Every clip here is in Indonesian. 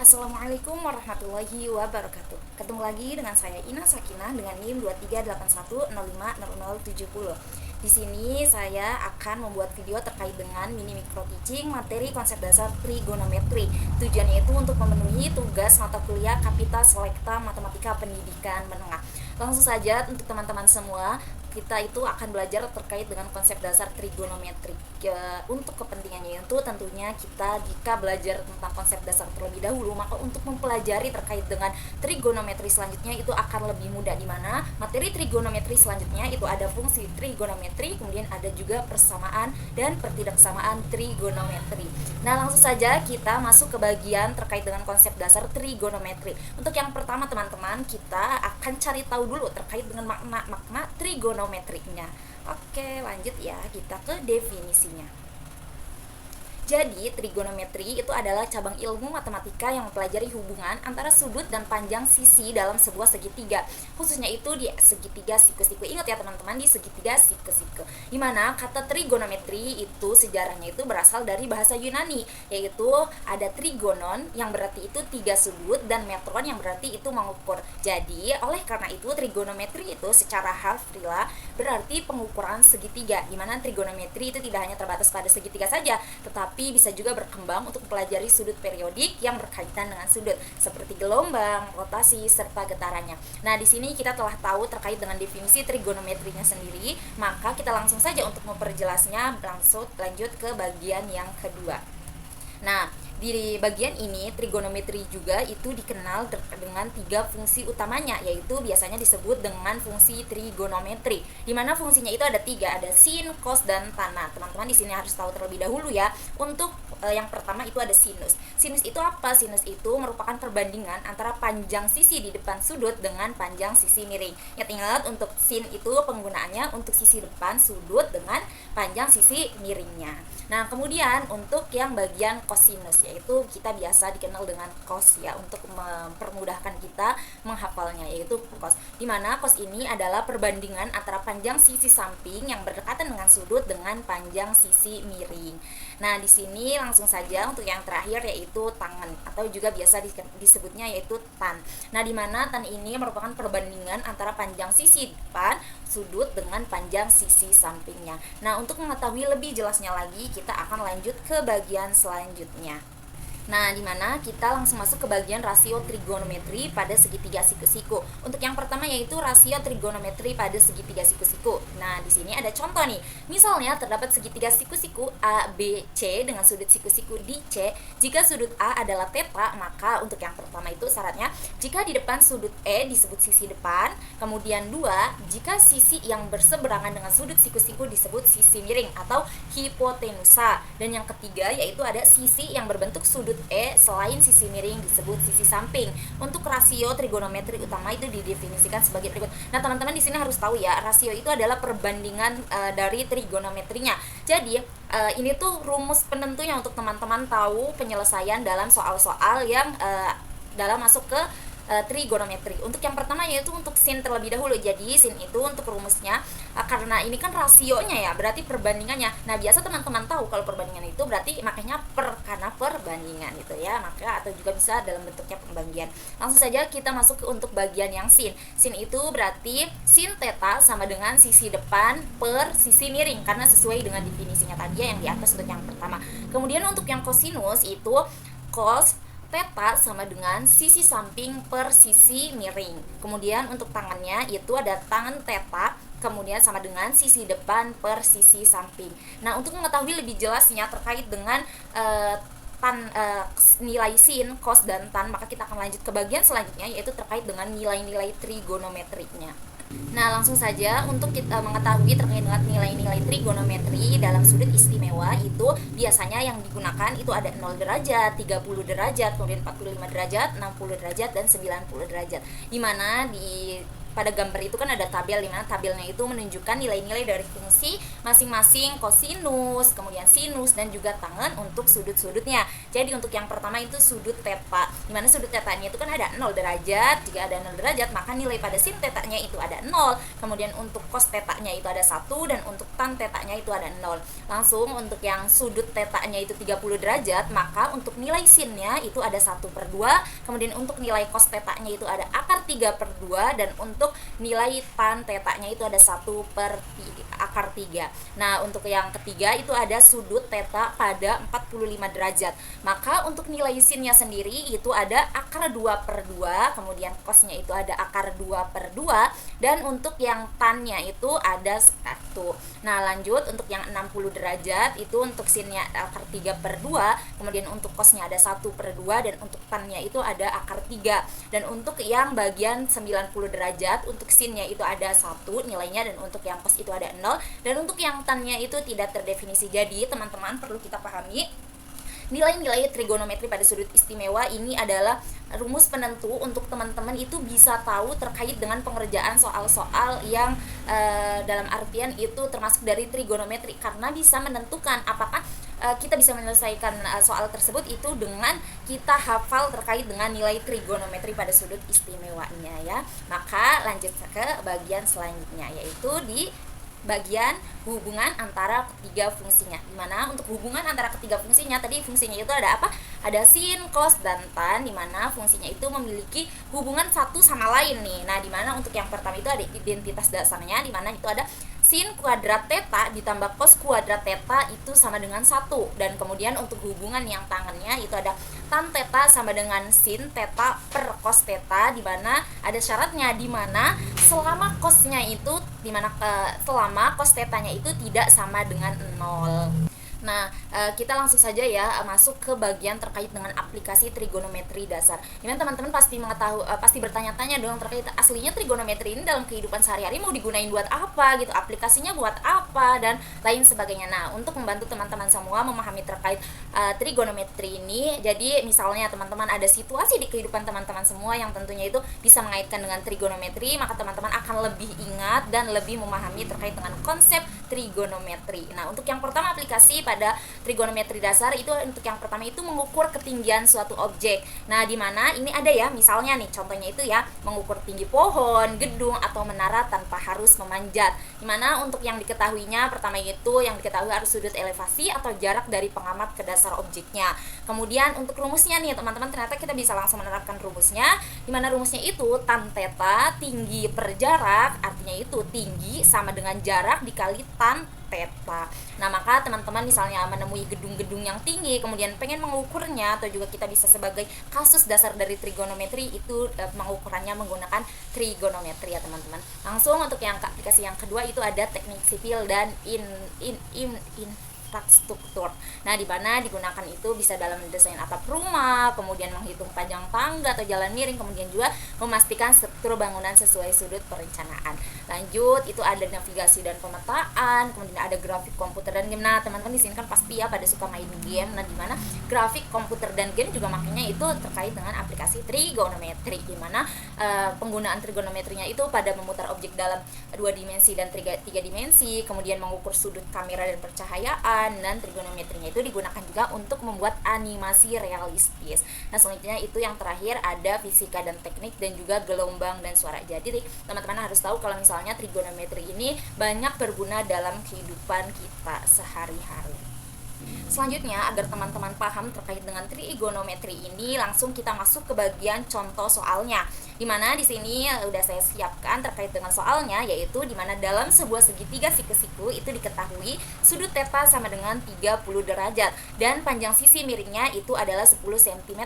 Assalamualaikum warahmatullahi wabarakatuh. Ketemu lagi dengan saya Ina Sakinah dengan NIM 2381050070. Di sini saya akan membuat video terkait dengan mini micro teaching materi konsep dasar trigonometri. Tujuannya itu untuk memenuhi tugas mata kuliah Kapita Selekta Matematika Pendidikan Menengah. Langsung saja untuk teman-teman semua, kita itu akan belajar terkait dengan konsep dasar trigonometri. Untuk kepentingannya itu tentunya kita jika belajar tentang konsep dasar terlebih dahulu, maka untuk mempelajari terkait dengan trigonometri selanjutnya itu akan lebih mudah, di mana materi trigonometri selanjutnya itu ada fungsi trigonometri, kemudian ada juga persamaan dan pertidaksamaan trigonometri. Nah, langsung saja kita masuk ke bagian terkait dengan konsep dasar trigonometri. Untuk yang pertama teman-teman, kita akan cari tahu dulu terkait dengan makna trigonometriknya. Oke, lanjut ya, kita ke definisinya. Jadi, trigonometri itu adalah cabang ilmu matematika yang mempelajari hubungan antara sudut dan panjang sisi dalam sebuah segitiga. Khususnya itu di segitiga siku-siku. Ingat ya teman-teman, di segitiga siku-siku. Dimana kata trigonometri itu sejarahnya itu berasal dari bahasa Yunani, yaitu ada trigonon yang berarti itu 3 sudut dan metron yang berarti itu mengukur. Jadi, oleh karena itu trigonometri itu secara harfiah berarti pengukuran segitiga. Dimana trigonometri itu tidak hanya terbatas pada segitiga saja, tetapi bisa juga berkembang untuk mempelajari sudut periodik yang berkaitan dengan sudut seperti gelombang, rotasi, serta getarannya. Nah, di sini kita telah tahu terkait dengan definisi trigonometrinya sendiri, maka kita langsung saja untuk memperjelasnya langsung lanjut ke bagian yang kedua. Nah, di bagian ini trigonometri juga itu dikenal dengan 3 fungsi utamanya, yaitu biasanya disebut dengan fungsi trigonometri. Di mana fungsinya itu ada 3, ada sin, cos, dan tan. Teman-teman di sini harus tahu terlebih dahulu ya. Untuk yang pertama itu ada sinus. Sinus itu apa? Sinus itu merupakan perbandingan antara panjang sisi di depan sudut dengan panjang sisi miring. Ingat untuk sin itu penggunaannya untuk sisi depan sudut dengan panjang sisi miringnya. Nah, kemudian untuk yang bagian kosinus, yaitu kita biasa dikenal dengan cos ya, untuk mempermudahkan kita menghafalnya, yaitu cos. Dimana cos ini adalah perbandingan antara panjang sisi samping yang berdekatan dengan sudut dengan panjang sisi miring. Nah, di sini langsung saja untuk yang terakhir yaitu tangen, atau juga biasa disebutnya yaitu tan. Nah, dimana tan ini merupakan perbandingan antara panjang sisi depan sudut dengan panjang sisi sampingnya. Nah, untuk mengetahui lebih jelasnya lagi, kita akan lanjut ke bagian selanjutnya. Nah, dimana kita langsung masuk ke bagian rasio trigonometri pada segitiga siku-siku. Untuk yang pertama yaitu rasio trigonometri pada segitiga siku-siku. Nah, di sini ada contoh nih. Misalnya terdapat segitiga siku-siku A, B, C dengan sudut siku-siku di C. Jika sudut A adalah theta, maka untuk yang pertama itu syaratnya jika di depan sudut E disebut sisi depan. Kemudian 2, jika sisi yang berseberangan dengan sudut siku-siku disebut sisi miring atau hipotenusa. Dan yang ketiga yaitu ada sisi yang berbentuk sudut E selain sisi miring disebut sisi samping. Untuk rasio trigonometri utama itu didefinisikan sebagai berikut. Nah, teman-teman di sini harus tahu ya, rasio itu adalah perbandingan dari trigonometrinya. Jadi, ini tuh rumus penentunya untuk teman-teman tahu penyelesaian dalam soal-soal yang dalam masuk ke trigonometri. Untuk yang pertama yaitu untuk sin terlebih dahulu. Jadi sin itu untuk rumusnya karena ini kan rasionya ya, berarti perbandingannya. Nah, biasa teman-teman tahu kalau perbandingan itu berarti makanya karena perbandingan gitu ya, maka atau juga bisa dalam bentuknya pembagian. Langsung saja kita masuk ke untuk bagian yang sin. Sin itu berarti sin theta sama dengan sisi depan per sisi miring, karena sesuai dengan definisinya tadi yang di atas untuk yang pertama. Kemudian untuk yang kosinus itu cos theta sama dengan sisi samping per sisi miring. Kemudian untuk tangannya itu ada tangan theta kemudian sama dengan sisi depan per sisi samping. Nah, untuk mengetahui lebih jelasnya terkait dengan nilai sin, cos, dan tan, maka kita akan lanjut ke bagian selanjutnya yaitu terkait dengan nilai-nilai trigonometriknya. Nah, langsung saja untuk kita mengetahui terkait dengan nilai-nilai trigonometri dalam sudut istimewa itu biasanya yang digunakan itu ada 0 derajat, 30 derajat, kemudian 45 derajat, 60 derajat, dan 90 derajat. Dimana pada gambar itu kan ada tabel, dimana tabelnya itu menunjukkan nilai-nilai dari fungsi masing-masing kosinus, kemudian sinus, dan juga tangen untuk sudut-sudutnya. Jadi untuk yang pertama itu sudut theta, dimana sudut tetanya itu kan ada 0 derajat. Jika ada 0 derajat maka nilai pada sin tetanya itu ada 0. Kemudian untuk cos tetanya itu ada 1, dan untuk tan tetanya itu ada 0. Langsung untuk yang sudut tetanya itu 30 derajat, maka untuk nilai sinnya itu ada 1/2. Kemudian untuk nilai cos tetanya itu ada akar 3/2, dan untuk nilai tan tetanya itu ada 1/3. Nah untuk yang ketiga itu ada sudut theta pada 45 derajat, maka untuk nilai sinnya sendiri itu ada akar 2/2, kemudian cosnya itu ada akar 2/2, dan untuk yang tannya itu ada 1. Nah lanjut untuk yang 60 derajat itu untuk sinnya akar 3/2, kemudian untuk cosnya ada 1/2, dan untuk tannya itu ada akar 3. Dan untuk yang bagian 90 derajat untuk sinnya itu ada 1 nilainya, dan untuk yang cos itu ada 0, dan untuk yang tannya itu tidak terdefinisi. Jadi teman-teman perlu kita pahami nilai-nilai trigonometri pada sudut istimewa ini adalah rumus penentu untuk teman-teman itu bisa tahu terkait dengan pengerjaan soal-soal yang dalam artian itu termasuk dari trigonometri, karena bisa menentukan apakah kita bisa menyelesaikan soal tersebut itu dengan kita hafal terkait dengan nilai trigonometri pada sudut istimewanya ya. Maka lanjut ke bagian selanjutnya, yaitu di bagian hubungan antara ketiga fungsinya. Dimana untuk hubungan antara ketiga fungsinya, tadi fungsinya itu ada apa? Ada sin, cos, dan tan, dimana fungsinya itu memiliki hubungan satu sama lain nih. Nah dimana untuk yang pertama itu ada identitas dasarnya, dimana itu ada sin kuadrat theta ditambah cos kuadrat theta itu sama dengan 1. Dan kemudian untuk hubungan yang tangannya itu ada tan theta sama dengan sin theta per cos theta, dimana ada syaratnya, dimana selama cosnya itu selama cos tetanya itu tidak sama dengan 0. Nah, kita langsung saja ya masuk ke bagian terkait dengan aplikasi trigonometri dasar. Dimana teman-teman pasti bertanya-tanya dong terkait aslinya trigonometri ini dalam kehidupan sehari-hari mau digunain buat apa gitu, aplikasinya buat apa dan lain sebagainya. Nah, untuk membantu teman-teman semua memahami terkait trigonometri ini, jadi misalnya teman-teman ada situasi di kehidupan teman-teman semua yang tentunya itu bisa mengaitkan dengan trigonometri, maka teman-teman akan lebih ingat dan lebih memahami terkait dengan konsep trigonometri. Nah, untuk yang pertama aplikasi pada trigonometri dasar itu, untuk yang pertama itu mengukur ketinggian suatu objek. Nah, di mana ini ada ya, misalnya nih contohnya itu ya, mengukur tinggi pohon, gedung atau menara tanpa harus memanjat. Di mana untuk yang diketahuinya pertama itu yang diketahui harus sudut elevasi atau jarak dari pengamat ke dasar objeknya. Kemudian untuk rumusnya nih teman-teman, ternyata kita bisa langsung menerapkan rumusnya, di mana rumusnya itu tan theta tinggi per jarak, artinya itu tinggi sama dengan jarak dikali tan theta. Nah, maka teman-teman misalnya menemui gedung-gedung yang tinggi kemudian pengen mengukurnya, atau juga kita bisa sebagai kasus dasar dari trigonometri itu mengukurannya menggunakan trigonometri ya teman-teman. Langsung untuk yang aplikasi yang kedua itu ada teknik sipil dan infrastruktur. Nah, di mana digunakan itu bisa dalam mendesain atap rumah, kemudian menghitung panjang tangga atau jalan miring, kemudian juga memastikan struktur bangunan sesuai sudut perencanaan. Lanjut, itu ada navigasi dan pemetaan, kemudian ada grafik komputer dan game. Nah, teman-teman di sini kan pasti ya pada suka main game. Nah, di mana grafik komputer dan game juga makanya itu terkait dengan aplikasi trigonometri, di mana penggunaan trigonometrinya itu pada memutar objek dalam 2 dimensi dan 3 dimensi, kemudian mengukur sudut kamera dan percahayaan, dan trigonometrinya itu digunakan juga untuk membuat animasi realistis. Nah, selanjutnya itu yang terakhir ada fisika dan teknik dan juga gelombang dan suara. Jadi teman-teman harus tahu kalau misalnya trigonometri ini banyak berguna dalam kehidupan kita sehari-hari. Selanjutnya, agar teman-teman paham terkait dengan trigonometri ini, langsung kita masuk ke bagian contoh soalnya. Dimana di sini udah saya siapkan terkait dengan soalnya, yaitu dimana dalam sebuah segitiga siku-siku itu diketahui sudut theta sama dengan 30 derajat dan panjang sisi miringnya itu adalah 10 cm.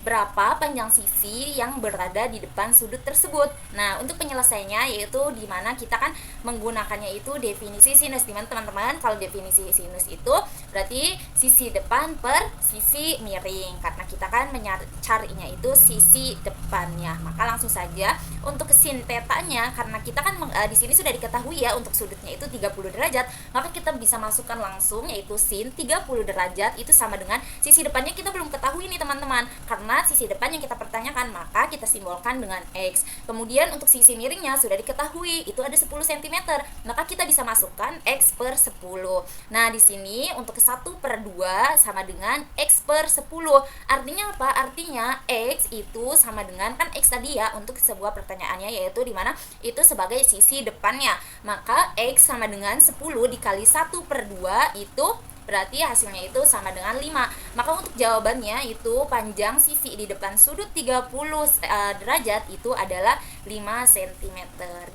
Berapa panjang sisi yang berada di depan sudut tersebut? Nah, untuk penyelesaiannya yaitu dimana kita kan menggunakannya itu definisi sinus. Dimana teman-teman kalau definisi sinus itu berarti sisi depan per sisi miring, karena kita kan mencarinya itu sisi depannya. Maka langsung saja untuk sin tetanya, karena kita kan di sini sudah diketahui ya untuk sudutnya itu 30 derajat, maka kita bisa masukkan langsung yaitu sin 30 derajat itu sama dengan sisi depannya kita belum ketahui nih teman-teman, karena mana sisi depan yang kita pertanyakan, maka kita simbolkan dengan X. Kemudian untuk sisi miringnya sudah diketahui, itu ada 10 cm, maka kita bisa masukkan X per 10. Nah, di sini untuk 1/2 sama dengan X per 10. Artinya apa? Artinya X itu sama dengan, kan X tadi ya, untuk sebuah pertanyaannya yaitu di mana itu sebagai sisi depannya. Maka X sama dengan 10 dikali 1/2 itu berarti hasilnya itu sama dengan 5. Maka untuk jawabannya itu panjang sisi di depan sudut 30 derajat itu adalah 5 cm.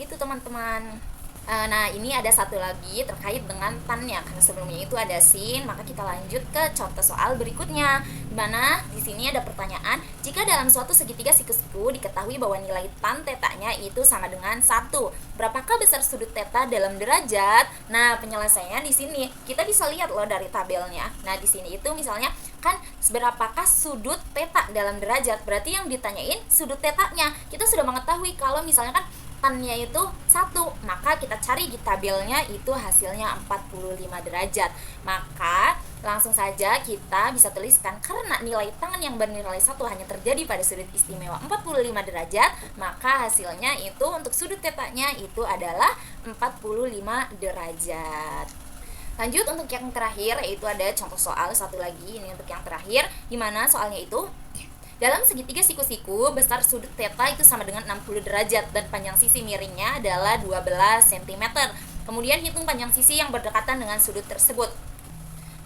Gitu teman-teman. Nah, ini ada satu lagi terkait dengan tannya. Karena sebelumnya itu ada sin, maka kita lanjut ke contoh soal berikutnya. Di mana di sini ada pertanyaan, jika dalam suatu segitiga siku-siku diketahui bahwa nilai tan tetanya itu sama dengan 1, berapakah besar sudut teta dalam derajat? Nah, penyelesaiannya di sini kita bisa lihat loh dari tabelnya. Nah, di sini itu misalnya kan berapakah sudut teta dalam derajat? Berarti yang ditanyain sudut tetanya. Kita sudah mengetahui kalau misalnya kan tannya itu 1, maka kita cari di tabelnya itu hasilnya 45 derajat. Maka langsung saja kita bisa tuliskan, karena nilai tan yang bernilai 1 hanya terjadi pada sudut istimewa 45 derajat, maka hasilnya itu untuk sudut tetanya itu adalah 45 derajat. Lanjut untuk yang terakhir, yaitu ada contoh soal satu lagi. Ini untuk yang terakhir, dimana soalnya itu dalam segitiga siku-siku, besar sudut teta itu sama dengan 60 derajat dan panjang sisi miringnya adalah 12 cm. Kemudian hitung panjang sisi yang berdekatan dengan sudut tersebut.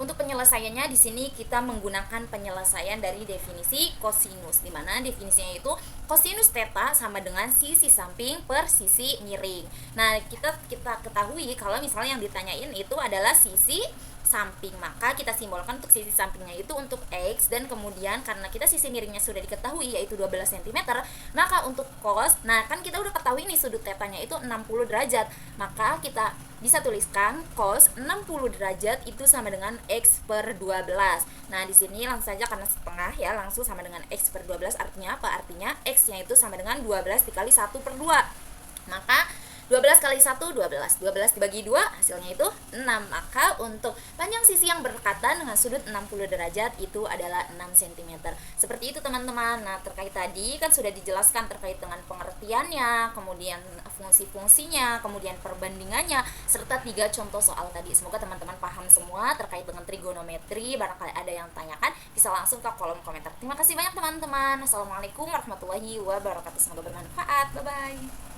Untuk penyelesaiannya di sini kita menggunakan penyelesaian dari definisi kosinus, di mana definisinya itu kosinus teta sama dengan sisi samping per sisi miring. Nah, kita ketahui kalau misalnya yang ditanyain itu adalah sisi samping, maka kita simbolkan untuk sisi sampingnya itu untuk X, dan kemudian karena kita sisi miringnya sudah diketahui yaitu 12 cm, maka untuk cos, nah kan kita udah ketahui nih sudut tetanya itu 60 derajat, maka kita bisa tuliskan cos 60 derajat itu sama dengan X per 12. Nah, di sini langsung saja karena setengah ya, langsung sama dengan X per 12. Artinya apa? Artinya X nya itu sama dengan 12 dikali 1/2. Maka 12 kali 1, 12. 12 dibagi 2, hasilnya itu 6. Maka untuk panjang sisi yang berdekatan dengan sudut 60 derajat itu adalah 6 cm. Seperti itu teman-teman. Nah, terkait tadi kan sudah dijelaskan terkait dengan pengertiannya, kemudian fungsi-fungsinya, kemudian perbandingannya, serta 3 contoh soal tadi. Semoga teman-teman paham semua terkait dengan trigonometri. Barangkali ada yang tanyakan, bisa langsung ke kolom komentar. Terima kasih banyak teman-teman. Assalamualaikum warahmatullahi wabarakatuh. Semoga bermanfaat. Bye-bye.